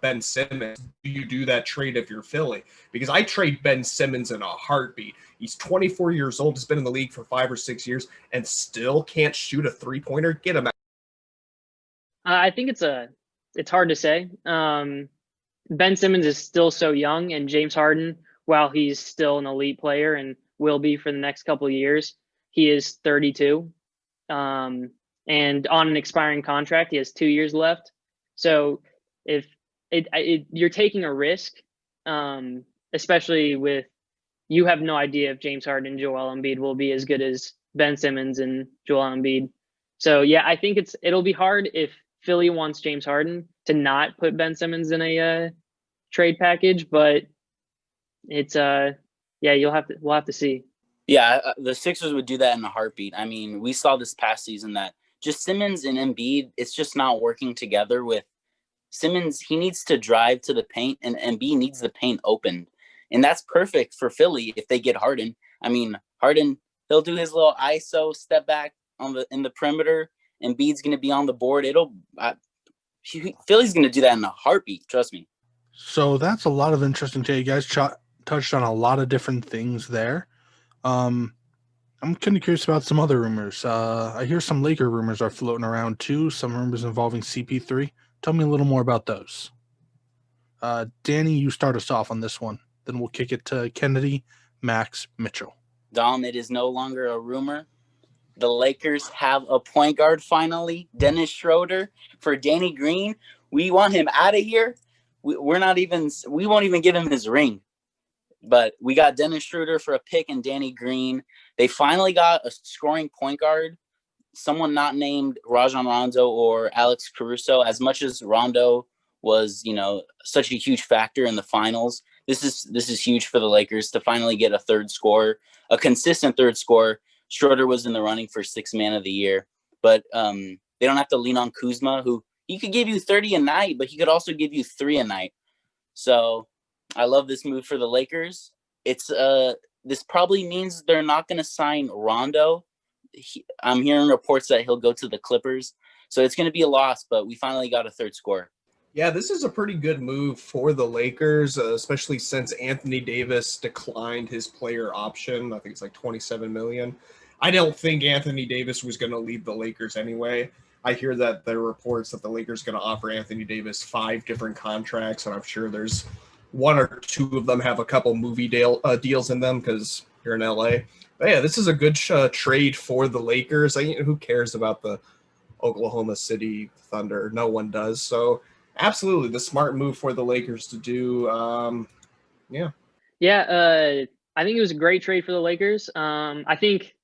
Ben Simmons. Do you do that trade if you're Philly? Because I trade Ben Simmons in a heartbeat. He's 24 years old, has been in the league for 5 or 6 years, and still can't shoot a three-pointer. Get him out. I think it's hard to say. Ben Simmons is still so young, and James Harden, while he's still an elite player and will be for the next couple of years, he is 32. And on an expiring contract, he has 2 years left. So if you're taking a risk, especially with, you have no idea if James Harden and Joel Embiid will be as good as Ben Simmons and Joel Embiid. So yeah, I think it'll be hard if Philly wants James Harden to not put Ben Simmons in a trade package, but it's we'll have to see. Yeah, the Sixers would do that in a heartbeat. I mean, we saw this past season that just Simmons and Embiid, it's just not working together with Simmons. He needs to drive to the paint, and Embiid needs the paint opened. And that's perfect for Philly if they get Harden. I mean, Harden, he'll do his little ISO step back in the perimeter. Embiid's going to be on the board. Philly's going to do that in a heartbeat. Trust me. So that's a lot of interesting take. You guys touched on a lot of different things there. I'm kind of curious about some other rumors. I hear some Laker rumors are floating around too. Some rumors involving CP3. Tell me a little more about those. Danny, you start us off on this one. Then we'll kick it to Kennedy, Max, Mitchell. Dom, it is no longer a rumor. The Lakers have a point guard finally, Dennis Schroeder, for Danny Green. We want him out of here. We won't even give him his ring. But we got Dennis Schroeder for a pick and Danny Green. They finally got a scoring point guard, someone not named Rajon Rondo or Alex Caruso. As much as Rondo was, such a huge factor in the finals, this is huge for the Lakers to finally get a third scorer, a consistent third scorer. Schroeder was in the running for sixth man of the year, but they don't have to lean on Kuzma, who he could give you 30 a night, but he could also give you 3 a night. So I love this move for the Lakers. It's this probably means they're not going to sign Rondo. I'm hearing reports that he'll go to the Clippers. So it's going to be a loss, but we finally got a third scorer. Yeah, this is a pretty good move for the Lakers, especially since Anthony Davis declined his player option. I think it's like $27 million. I don't think Anthony Davis was going to leave the Lakers anyway. I hear that there are reports that the Lakers are going to offer Anthony Davis 5 different contracts, and I'm sure there's 1 or 2 of them have a couple movie deals in them because you're in LA. But yeah, this is a good trade for the Lakers. Who cares about the Oklahoma City Thunder? No one does. So absolutely, the smart move for the Lakers to do. I think it was a great trade for the Lakers. I think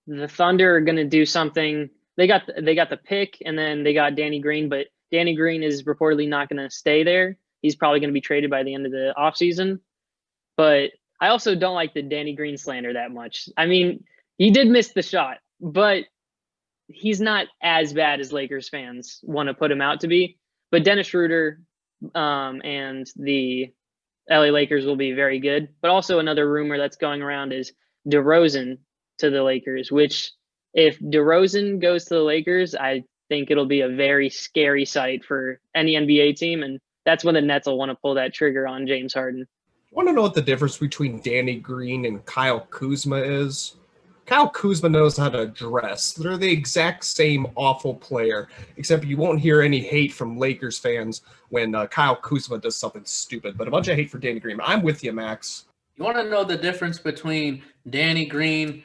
the Thunder are going to do something. They got the pick, and then they got Danny Green, but Danny Green is reportedly not going to stay there. He's probably going to be traded by the end of the offseason. But I also don't like the Danny Green slander that much. I mean, he did miss the shot, but he's not as bad as Lakers fans want to put him out to be. But Dennis Schroeder and the LA Lakers will be very good. But also another rumor that's going around is DeRozan to the Lakers, which if DeRozan goes to the Lakers, I think it'll be a very scary sight for any NBA team. And that's when the Nets will want to pull that trigger on James Harden. I want to know what the difference between Danny Green and Kyle Kuzma is. Kyle Kuzma knows how to dress. They're the exact same awful player, except you won't hear any hate from Lakers fans when Kyle Kuzma does something stupid, but a bunch of hate for Danny Green. I'm with you, Max. You want to know the difference between Danny Green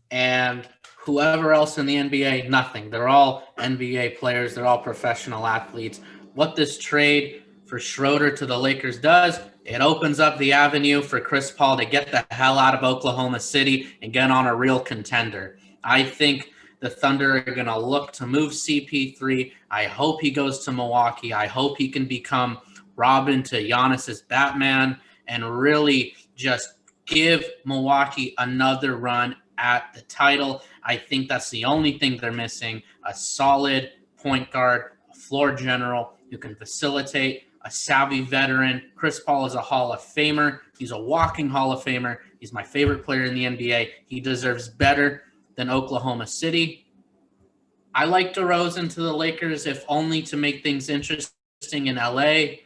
and whoever else in the NBA? Nothing. They're all NBA players. They're all professional athletes. What this trade for Schroeder to the Lakers does, it opens up the avenue for Chris Paul to get the hell out of Oklahoma City and get on a real contender. I think the Thunder are going to look to move CP3. I hope he goes to Milwaukee. I hope he can become Robin to Giannis's Batman and really just give Milwaukee another run at the title. I think that's the only thing they're missing, a solid point guard, a floor general who can facilitate, a savvy veteran. Chris Paul is a Hall of Famer. He's a walking Hall of Famer. He's my favorite player in the NBA. He deserves better than Oklahoma City. I like DeRozan to the Lakers, if only to make things interesting in LA.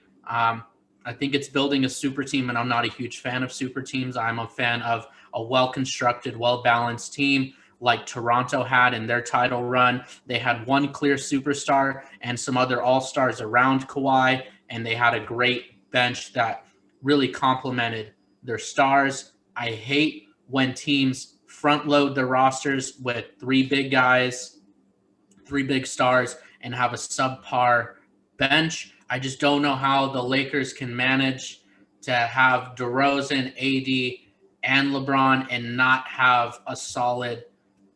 I think it's building a super team, and I'm not a huge fan of super teams. I'm a fan of a well-constructed, well-balanced team like Toronto had in their title run. They had one clear superstar and some other all-stars around Kawhi, and they had a great bench that really complemented their stars. I hate when teams front-load their rosters with 3 big guys, 3 big stars, and have a subpar bench. I just don't know how the Lakers can manage to have DeRozan, AD, and LeBron and not have a solid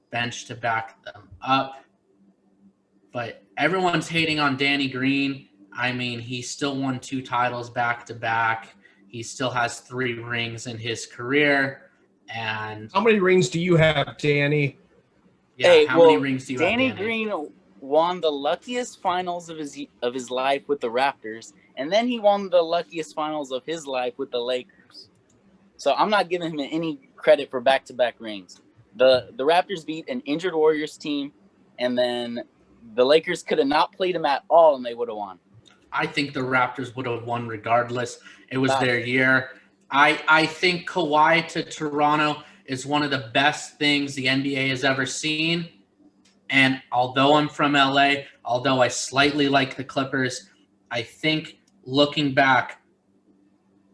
bench to back them up. But everyone's hating on Danny Green. I mean, he still won 2 titles back-to-back. He still has 3 rings in his career. And how many rings do you have, Danny? yeah, how many rings do you Danny have, Danny? Green won the luckiest finals of his life with the Raptors, and then he won the luckiest finals of his life with the Lakers. So I'm not giving him any credit for back-to-back rings. The Raptors beat an injured Warriors team, and then the Lakers could have not played him at all, and they would have won. I think the Raptors would have won regardless. It was their year. I think Kawhi to Toronto is one of the best things the NBA has ever seen. And although I'm from LA, although I slightly like the Clippers, I think looking back,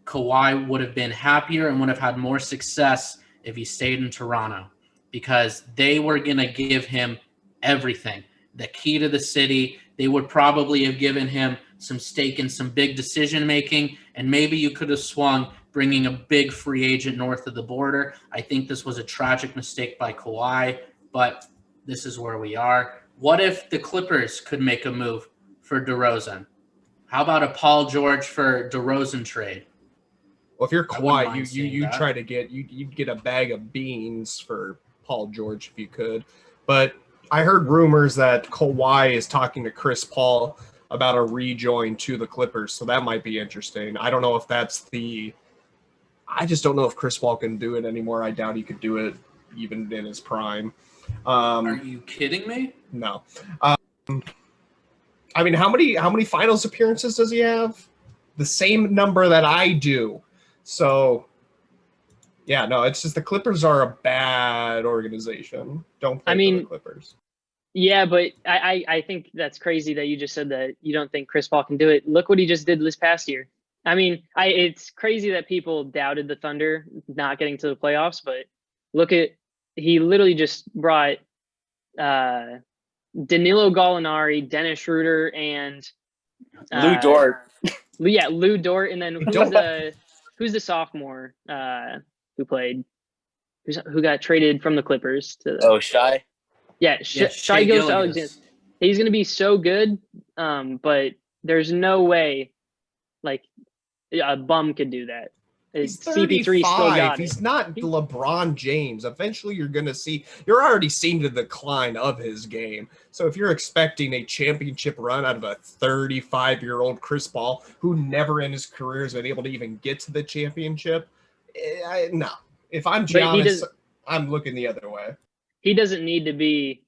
Kawhi would have been happier and would have had more success if he stayed in Toronto, because they were going to give him everything. The key to the city. They would probably have given him some stake in some big decision making, and maybe you could have swung bringing a big free agent north of the border. I think this was a tragic mistake by Kawhi, but this is where we are. What if the Clippers could make a move for DeRozan? How about a Paul George for DeRozan trade? Well, if you're I wouldn't Kawhi, mind you seeing that. try to get you'd get a bag of beans for Paul George if you could. But I heard rumors that Kawhi is talking to Chris Paul about a rejoin to the Clippers, so that might be interesting. I don't know if I just don't know if Chris Paul can do it anymore. I doubt he could do it even in his prime. Are you kidding me? No. I mean, how many finals appearances does he have? The same number that I do. So, yeah, no, it's just the Clippers are a bad organization. Don't play for the Clippers. Yeah, but I think that's crazy that you just said that you don't think Chris Paul can do it. Look what he just did this past year. I mean, it's crazy that people doubted the Thunder not getting to the playoffs, but he literally just brought Danilo Gallinari, Dennis Schroeder, and Lou Dort. Yeah, Lou Dort, and then who's the sophomore who got traded from the Clippers to Shai. Yeah, Shai Gilgeous-Alexander. He's going to be so good, but there's no way like a bum could do that. He's CP3 still 35. got He's it. not LeBron James. Eventually, you're already seeing the decline of his game. So if you're expecting a championship run out of a 35-year-old Chris Paul, who never in his career has been able to even get to the championship, no. If I'm Giannis, I'm looking the other way. He doesn't need to be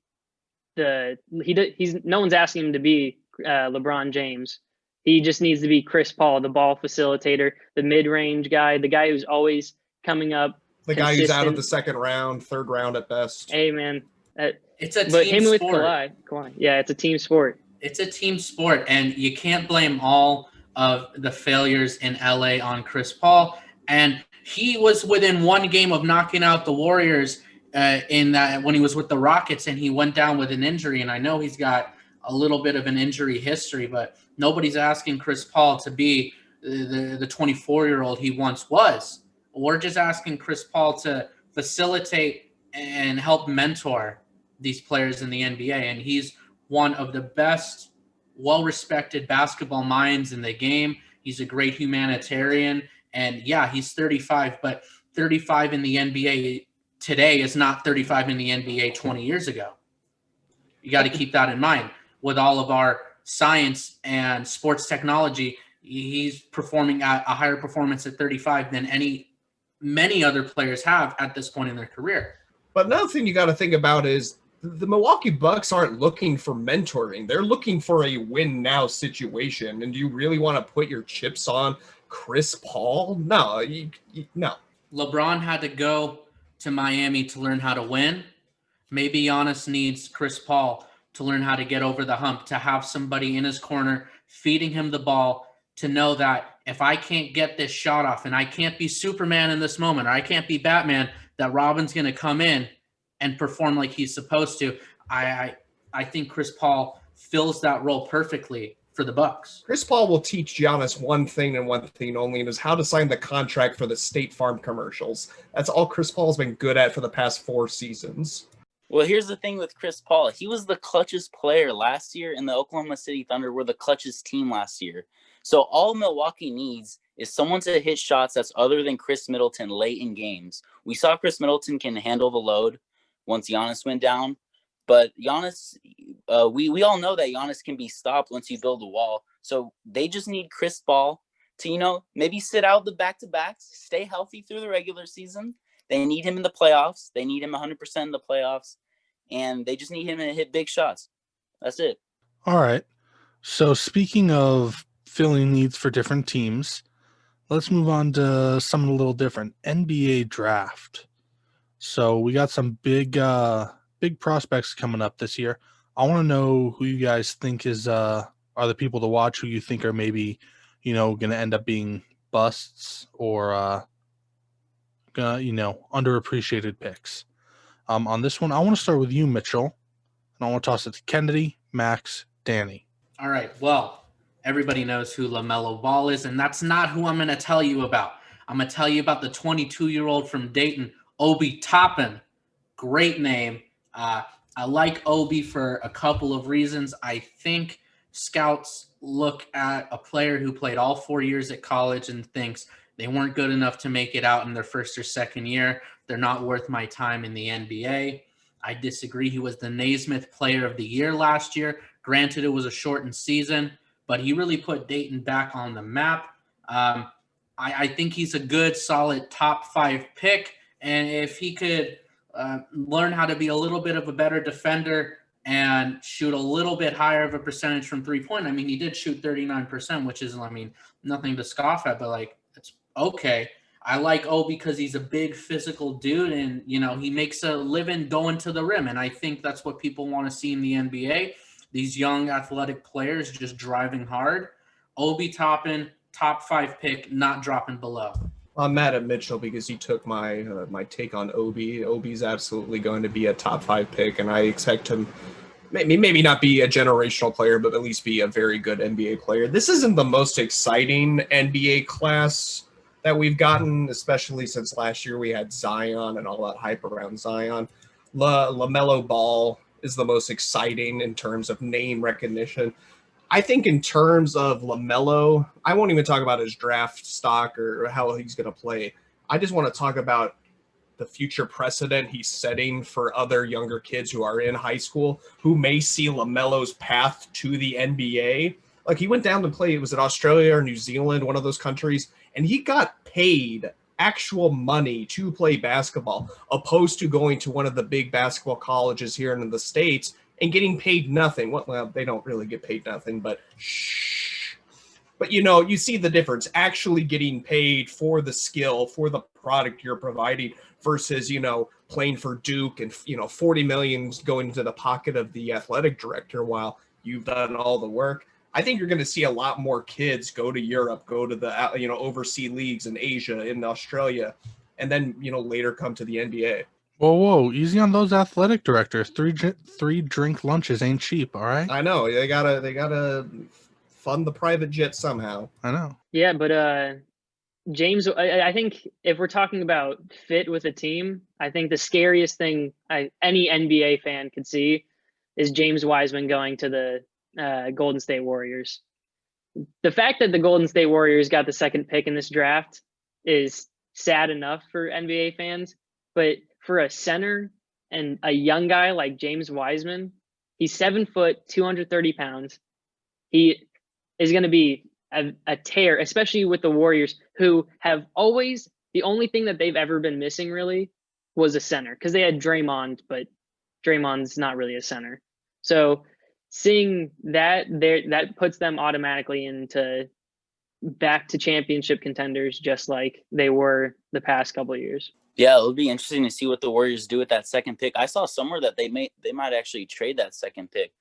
no one's asking him to be LeBron James. He just needs to be Chris Paul, the ball facilitator, the mid-range guy, the guy who's always coming up. The guy who's out of the second round, third round at best. Hey, man. It's a but team him sport. With Kawhi. Yeah, it's a team sport. It's a team sport, and you can't blame all of the failures in LA on Chris Paul. And he was within one game of knocking out the Warriors in that when he was with the Rockets, and he went down with an injury. And I know he's got a little bit of an injury history, but nobody's asking Chris Paul to be the 24-year-old he once was. We're just asking Chris Paul to facilitate and help mentor these players in the NBA. And he's one of the best, well-respected basketball minds in the game. He's a great humanitarian. And yeah, he's 35, but 35 in the NBA today is not 35 in the NBA 20 years ago. You got to keep that in mind. With all of our science and sports technology, he's performing at a higher performance at 35 than many other players have at this point in their career. But another thing you got to think about is the Milwaukee Bucks aren't looking for mentoring. They're looking for a win now situation. And do you really want to put your chips on Chris Paul? No, no. LeBron had to go to Miami to learn how to win. Maybe Giannis needs Chris Paul to learn how to get over the hump, to have somebody in his corner feeding him the ball, to know that if I can't get this shot off and I can't be Superman in this moment, or I can't be Batman, that Robin's going to come in and perform like he's supposed to. I think Chris Paul fills that role perfectly for the Bucks. Chris Paul will teach Giannis one thing and one thing only, and is how to sign the contract for the State Farm commercials. That's all Chris Paul's been good at for the past 4 seasons. Well, here's the thing with Chris Paul. He was the clutchest player last year, and the Oklahoma City Thunder were the clutchest team last year. So all Milwaukee needs is someone to hit shots that's other than Chris Middleton late in games. We saw Chris Middleton can handle the load once Giannis went down. But Giannis, we all know that Giannis can be stopped once you build a wall. So they just need Chris Paul to, maybe sit out the back-to-backs, stay healthy through the regular season. They need him in the playoffs. They need him 100% in the playoffs. And they just need him to hit big shots. That's it. All right. So speaking of filling needs for different teams, let's move on to something a little different. NBA draft. So we got some big prospects coming up this year. I want to know who you guys think are the people to watch, who you think are maybe, going to end up being busts or underappreciated picks. On this one, I want to start with you, Mitchell, and I want to toss it to Kennedy, Max, Danny. All right. Well, everybody knows who LaMelo Ball is, and that's not who I'm going to tell you about. I'm going to tell you about the 22-year-old from Dayton, Obi Toppin. Great name. I like Obi for a couple of reasons. I think scouts look at a player who played all 4 years at college and thinks they weren't good enough to make it out in their first or second year. They're not worth my time in the NBA. I disagree. He was the Naismith Player of the Year last year. Granted, it was a shortened season, but he really put Dayton back on the map. I think he's a good, solid top 5 pick. And if he could learn how to be a little bit of a better defender and shoot a little bit higher of a percentage from three-point. I mean, he did shoot 39%, which is, nothing to scoff at, but, it's okay. I like Obi because he's a big physical dude and, he makes a living going to the rim. And I think that's what people want to see in the NBA. These young athletic players just driving hard. Obi Toppin, top 5 pick, not dropping below. I'm mad at Mitchell because he took my my take on Obi. Obi's absolutely going to be a top 5 pick, and I expect him maybe not be a generational player, but at least be a very good NBA player. This isn't the most exciting NBA class that we've gotten, especially since last year we had Zion and all that hype around Zion. LaMelo Ball is the most exciting in terms of name recognition. I think in terms of LaMelo, I won't even talk about his draft stock or how he's going to play. I just want to talk about the future precedent he's setting for other younger kids who are in high school who may see LaMelo's path to the NBA. Like, he went down to play, it was in Australia or New Zealand, one of those countries, and he got paid actual money to play basketball, opposed to going to one of the big basketball colleges here in the States and getting paid nothing. Well, they don't really get paid nothing, but shh. But, you see the difference, actually getting paid for the skill, for the product you're providing versus, playing for Duke and, 40 million going into the pocket of the athletic director while you've done all the work. I think you're going to see a lot more kids go to Europe, go to the, overseas leagues in Asia, in Australia, and then, later come to the NBA. Whoa, easy on those athletic directors. Three drink lunches ain't cheap, all right? I know. They gotta fund the private jet somehow. I know. Yeah, but James, I think if we're talking about fit with a team, I think the scariest thing any NBA fan could see is James Wiseman going to the Golden State Warriors. The fact that the Golden State Warriors got the second pick in this draft is sad enough for NBA fans, but for a center and a young guy like James Wiseman, he's 7 foot, 230 pounds. He is going to be a tear, especially with the Warriors, who have always, the only thing that they've ever been missing really was a center, because they had Draymond, but Draymond's not really a center. So seeing that there, that puts them automatically into back to championship contenders, just like they were the past couple of years. Yeah, it'll be interesting to see what the Warriors do with that second pick. I saw somewhere that they might actually trade that second pick.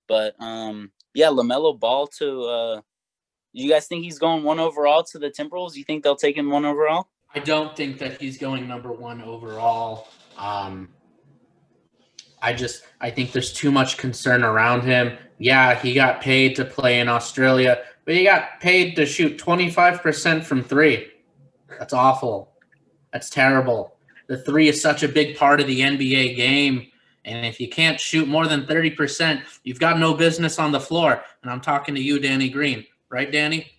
But yeah, LaMelo Ball to you guys think he's going 1 overall to the Timberwolves? You think they'll take him 1 overall? I don't think that he's going number 1 overall. I think there's too much concern around him. Yeah, he got paid to play in Australia, but he got paid to shoot 25% from 3. That's awful. That's terrible. The 3 is such a big part of the NBA game. And if you can't shoot more than 30%, you've got no business on the floor. And I'm talking to you, Danny Green. Right, Danny?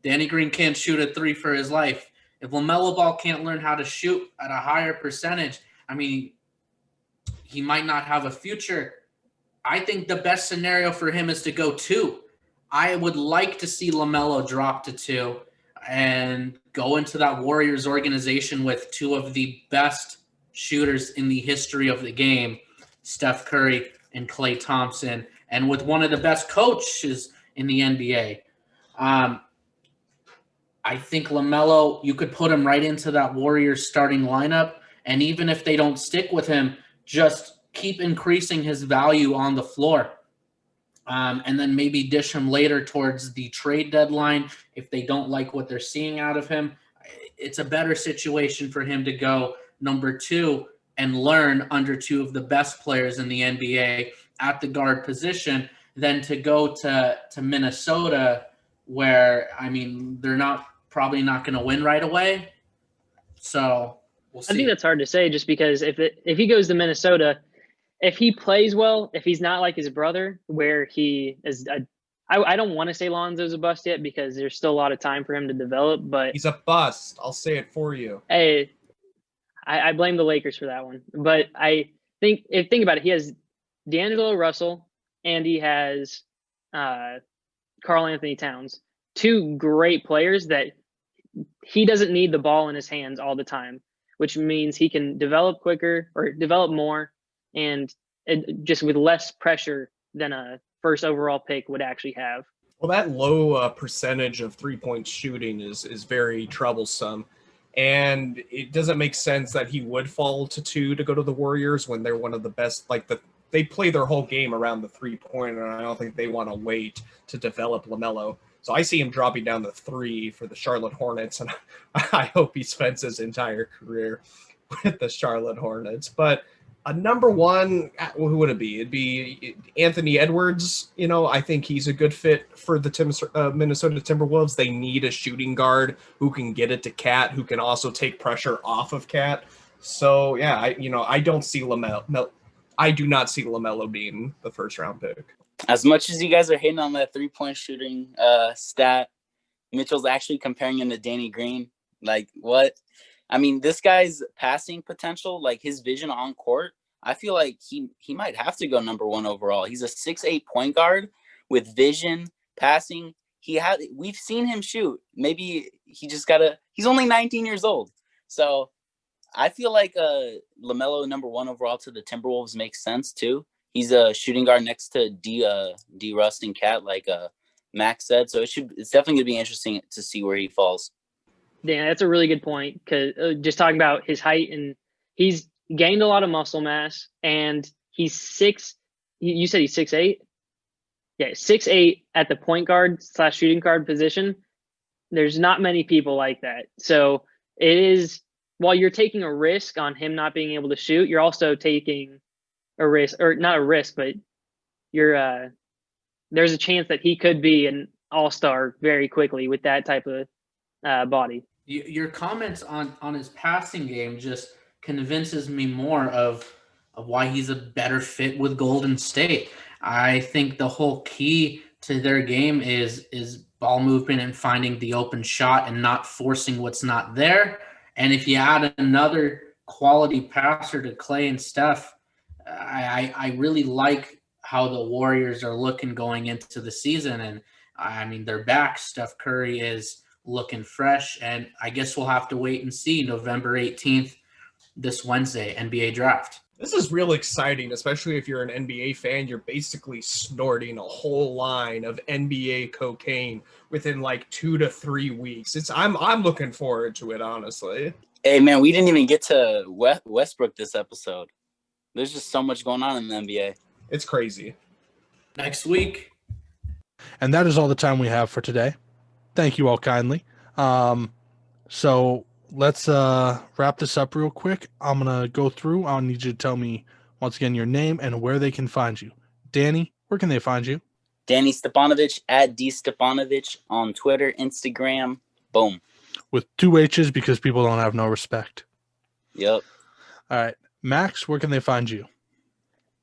Danny Green can't shoot a 3 for his life. If LaMelo Ball can't learn how to shoot at a higher percentage, I mean, he might not have a future. I think the best scenario for him is to go 2. I would like to see LaMelo drop to 2 and go into that Warriors organization with 2 of the best shooters in the history of the game, Steph Curry and Klay Thompson, and with one of the best coaches in the NBA. I think LaMelo, you could put him right into that Warriors starting lineup, and even if they don't stick with him, just keep increasing his value on the floor. And then maybe dish him later towards the trade deadline if they don't like what they're seeing out of him. It's a better situation for him to go number 2 and learn under 2 of the best players in the NBA at the guard position than to go to Minnesota where, I mean, they're probably not going to win right away. So we'll see. I think that's hard to say just because if he goes to Minnesota, if he plays well, if he's not like his brother, where he is I don't want to say Lonzo's a bust yet because there's still a lot of time for him to develop, but He's a bust. I'll say it for you. hey, I blame the Lakers for that one. But I think about it, he has D'Angelo Russell and he has Karl Anthony Towns, 2 great players that he doesn't need the ball in his hands all the time, which means he can develop quicker or develop more and just with less pressure than a first overall pick would actually have. Well, that low percentage of 3-point shooting is very troublesome. And it doesn't make sense that he would fall to 2 to go to the Warriors when they're one of the best. They play their whole game around the 3-pointer, and I don't think they want to wait to develop LaMelo. So I see him dropping down to 3 for the Charlotte Hornets, and I hope he spends his entire career with the Charlotte Hornets. But a number 1, who would it be? It'd be Anthony Edwards. I think he's a good fit for the Minnesota Timberwolves. They need a shooting guard who can get it to Cat, who can also take pressure off of Cat. So yeah, I don't see LaMelo. I do not see LaMelo being the first round pick. As much as you guys are hating on that 3-point shooting stat, Mitchell's actually comparing him to Danny Green. Like, what? I mean, this guy's passing potential, like his vision on court, I feel like he might have to go number 1 overall. He's a 6'8" point guard with vision, passing. We've seen him shoot. Maybe he's only 19 years old. So I feel like LaMelo number 1 overall to the Timberwolves makes sense too. He's a shooting guard next to D Rust and Cat, like Max said. So it's definitely gonna be interesting to see where he falls. Yeah, that's a really good point because just talking about his height, and he's gained a lot of muscle mass, and he's 6. You said he's 6'8"? Yeah, 6'8" at the point guard / shooting guard position. There's not many people like that. So it is, while you're taking a risk on him not being able to shoot, you're also taking a risk, or not a risk, but you're there's a chance that he could be an all-star very quickly with that type of body. Your comments on his passing game just convinces me more of why he's a better fit with Golden State. I think the whole key to their game is ball movement and finding the open shot and not forcing what's not there. And if you add another quality passer to Klay and Steph, I really like how the Warriors are looking going into the season. And I mean, they're back. Steph Curry is looking fresh, and I guess we'll have to wait and see November 18th, this Wednesday, NBA draft. This is real exciting, especially if you're an NBA fan. You're basically snorting a whole line of NBA cocaine within like 2 to 3 weeks. I'm looking forward to it, honestly. Hey man, we didn't even get to Westbrook this episode. There's just so much going on in the NBA. It's crazy. Next week. And that is all the time we have for today. Thank you all kindly. So let's wrap this up real quick. I'm going to go through. I'll need you to tell me once again your name and where they can find you. Danny, where can they find you? Danny Stepanovich at D Stepanovich on Twitter, Instagram. Boom. With 2 H's because people don't have no respect. Yep. All right. Max, where can they find you?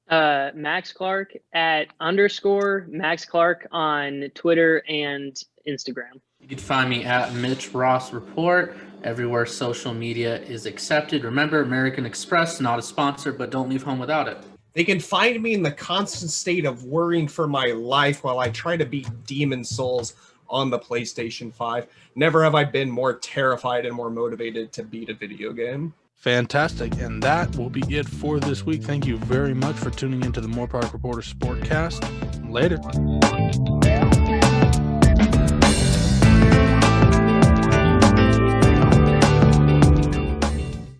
Max Clark at _Max Clark on Twitter and Instagram. You can find me at Mitch Ross Report. Everywhere social media is accepted. Remember, American Express, not a sponsor, but don't leave home without it. They can find me in the constant state of worrying for my life while I try to beat Demon Souls on the PlayStation 5. Never have I been more terrified and more motivated to beat a video game. Fantastic. And that will be it for this week. Thank you very much for tuning into the Moore Park Reporter Sportcast. Later.